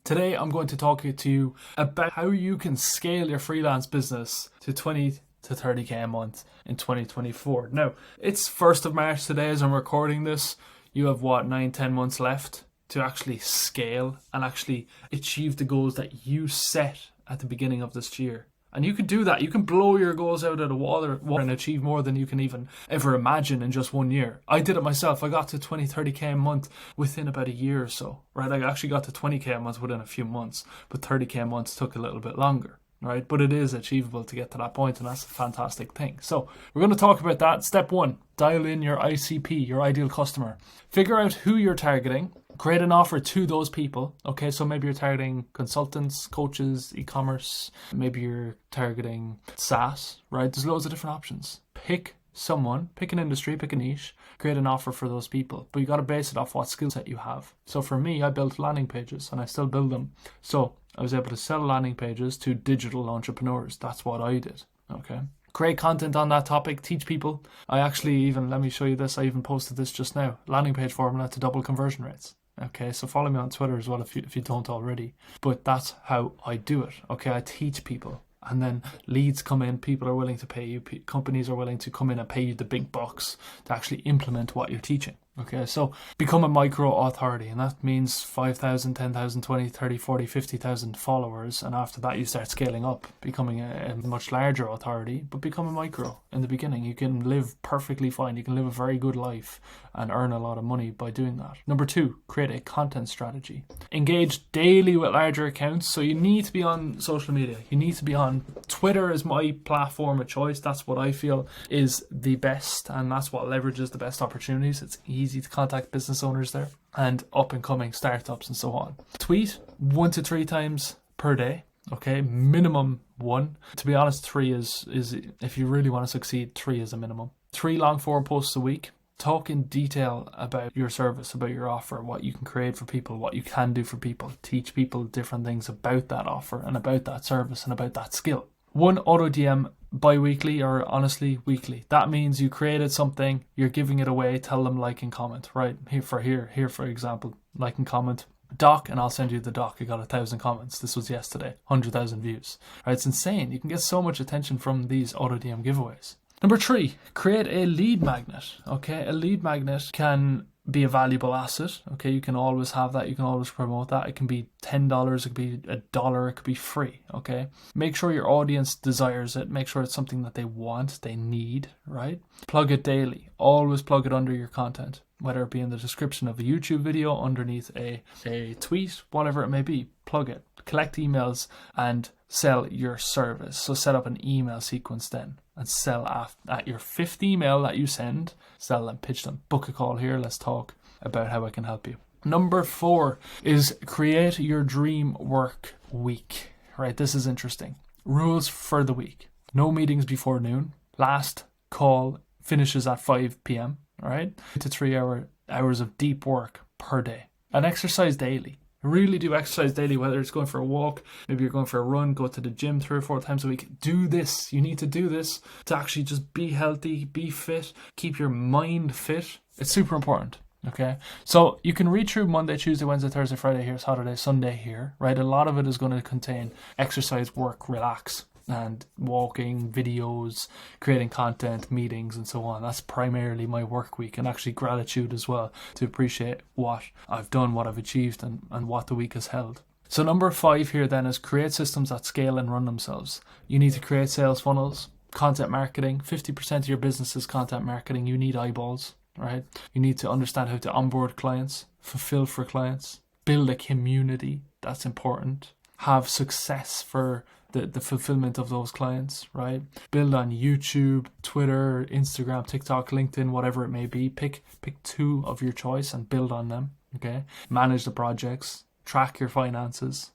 Today I'm going to talk to you about how you can scale your freelance business to 20 to 30k a month in 2024. Now, it's 1st of March today as I'm recording this. You have 9-10 months left to actually scale and actually achieve the goals that you set at the beginning of this year. And you can do that. You can blow your goals out of the water and achieve more than you can even ever imagine in just 1 year. I did it myself. I got to 20, 30k a month within about a year or so, right? I actually got to 20k a month within a few months, but 30k a month took a little bit longer, right? But it is achievable to get to that point, and that's a fantastic thing. So we're going to talk about that. Step 1, dial in your ICP, your ideal customer. Figure out who you're targeting. Create an offer to those people. Okay, so maybe you're targeting consultants, coaches, e-commerce. Maybe you're targeting SaaS, right? There's loads of different options. Pick someone, pick an industry, pick a niche, create an offer for those people. But you got to base it off what skill set you have. So for me, I built landing pages and I still build them. So I was able to sell landing pages to digital entrepreneurs. That's what I did, okay? Create content on that topic, teach people. Let me show you this. I even posted this just now. Landing page formula to double conversion rates. Okay, so follow me on Twitter as well if you don't already. But that's how I do it. Okay, I teach people. And then leads come in, people are willing to pay you, companies are willing to come in and pay you the big bucks to actually implement what you're teaching. Okay, so become a micro authority, and that means 5,000, 10,000, 20, 30, 40, 50,000 followers. And after that, you start scaling up, becoming a much larger authority, but become a micro in the beginning. You can live perfectly fine. You can live a very good life and earn a lot of money by doing that. Number 2, create a content strategy. Engage daily with larger accounts. So you need to be on social media. You need to be on Twitter is my platform of choice. That's what I feel is the best, and that's what leverages the best opportunities. It's easy to contact business owners there and up and coming startups and so on. Tweet 1 to 3 times per day. Okay, minimum 1. To be honest, 3 is if you really want to succeed, 3 is a minimum. 3 long form posts a week. Talk in detail about your service, about your offer, what you can create for people, what you can do for people. Teach people different things about that offer and about that service and about that skill. 1 auto DM bi-weekly, or honestly weekly. That means you created something, you're giving it away, tell them like and comment, right? Here for example, like and comment. Doc, and I'll send you the doc. I got 1,000 comments. This was yesterday, 100,000 views. Right? It's insane. You can get so much attention from these auto DM giveaways. Number 3, create a lead magnet. Okay, a lead magnet can be a valuable asset. Okay, you can always have that. You can always promote that. It can be $10, it could be $1, it could be free. Okay, make sure your audience desires it. Make sure it's something that they want, they need. Right? Plug it daily. Always plug it under your content, whether it be in the description of a YouTube video, underneath a tweet, whatever it may be. Plug it. Collect emails and sell your service. So set up an email sequence then and sell at your 5th email that you send. Sell them, pitch them, book a call here. Let's talk about how I can help you. Number 4 is create your dream work week. Right, this is interesting. Rules for the week. No meetings before noon. Last call finishes at 5 p.m. All right, 2 to 3 hours of deep work per day. And exercise daily. Really do exercise daily, whether it's going for a walk, maybe you're going for a run, go to the gym 3 or 4 times a week. Do this. You need to do this to actually just be healthy, be fit, keep your mind fit. It's super important. Okay, so you can read through Monday, Tuesday, Wednesday, Thursday, Friday here, Saturday, Sunday here, right? A lot of it is going to contain exercise, work, relax, and walking, videos, creating content, meetings, and so on. That's primarily my work week, and actually gratitude as well, to appreciate what I've done, what I've achieved, and what the week has held. So number 5 here then is create systems that scale and run themselves. You need to create sales funnels, content marketing. 50% of your business is content marketing. You need eyeballs, right? You need to understand how to onboard clients, fulfill for clients, build a community. That's important. Have success for the fulfillment of those clients, right? Build on YouTube, Twitter, Instagram, TikTok, LinkedIn, whatever it may be. Pick 2 of your choice and build on them, okay? Manage the projects, track your finances.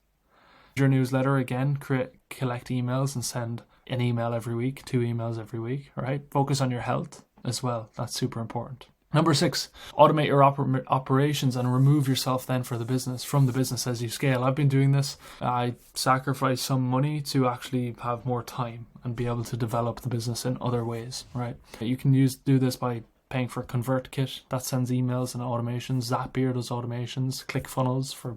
Your newsletter, again, collect emails and send an email every week, 2 emails every week, all right? Focus on your health as well. That's super important. Number 6, automate your operations and remove yourself then from the business as you scale. I've been doing this. I sacrifice some money to actually have more time and be able to develop the business in other ways, right? You can do this by paying for ConvertKit that sends emails and automations. Zapier does automations. ClickFunnels for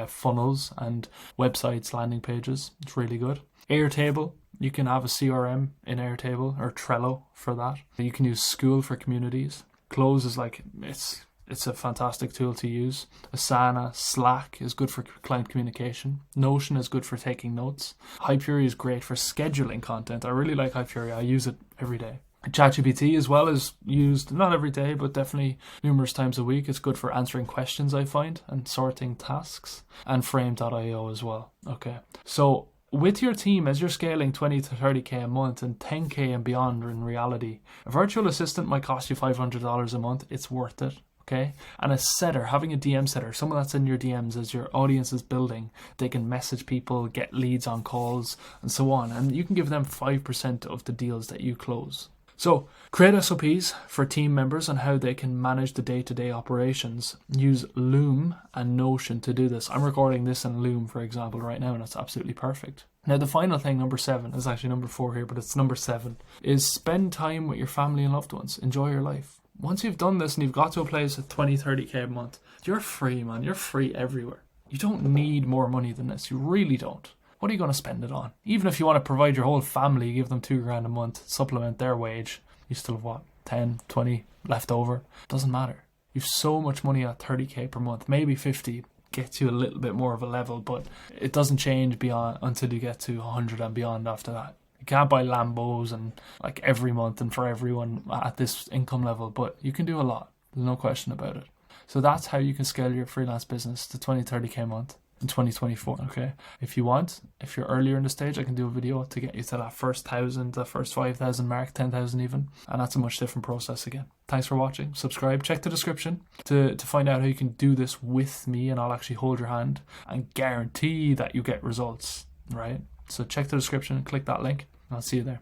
funnels and websites, landing pages. It's really good. Airtable, you can have a CRM in Airtable, or Trello for that. You can use School for communities. Close is like, it's a fantastic tool to use. Asana, Slack is good for client communication. Notion is good for taking notes. Hyperion is great for scheduling content. I really like Hyperion. I use it every day. ChatGPT as well is used, not every day, but definitely numerous times a week. It's good for answering questions, I find, and sorting tasks. And Frame.io as well. Okay. So with your team, as you're scaling 20 to 30k a month and 10k and beyond in reality, a virtual assistant might cost you $500 a month. It's worth it. Okay. And a setter, having a DM setter, someone that's in your DMs as your audience is building, they can message people, get leads on calls, and so on. And you can give them 5% of the deals that you close. So create SOPs for team members on how they can manage the day-to-day operations. Use Loom and Notion to do this. I'm recording this in Loom, for example, right now, and it's absolutely perfect. Now, the final thing, number 7, is actually number 4 here, but it's number 7, is spend time with your family and loved ones. Enjoy your life. Once you've done this and you've got to a place at 20, 30k a month, you're free, man. You're free everywhere. You don't need more money than this. You really don't. What are you going to spend it on? Even if you want to provide your whole family, give them $2,000 a month, supplement their wage, you still have what, 10, 20 left over? Doesn't matter. You've so much money at 30k per month, maybe 50 gets you a little bit more of a level, but it doesn't change beyond until you get to 100 and beyond after that. You can't buy Lambos and like every month and for everyone at this income level, but you can do a lot. There's no question about it. So that's how you can scale your freelance business to 20, 30k a month in 2024. Okay. If you want, if you're earlier in the stage, I can do a video to get you to that first 1,000, the first 5,000 mark, 10,000 even. And that's a much different process again. Thanks for watching. Subscribe. Check the description to find out how you can do this with me, and I'll actually hold your hand and guarantee that you get results, right? So check the description and click that link. I'll see you there.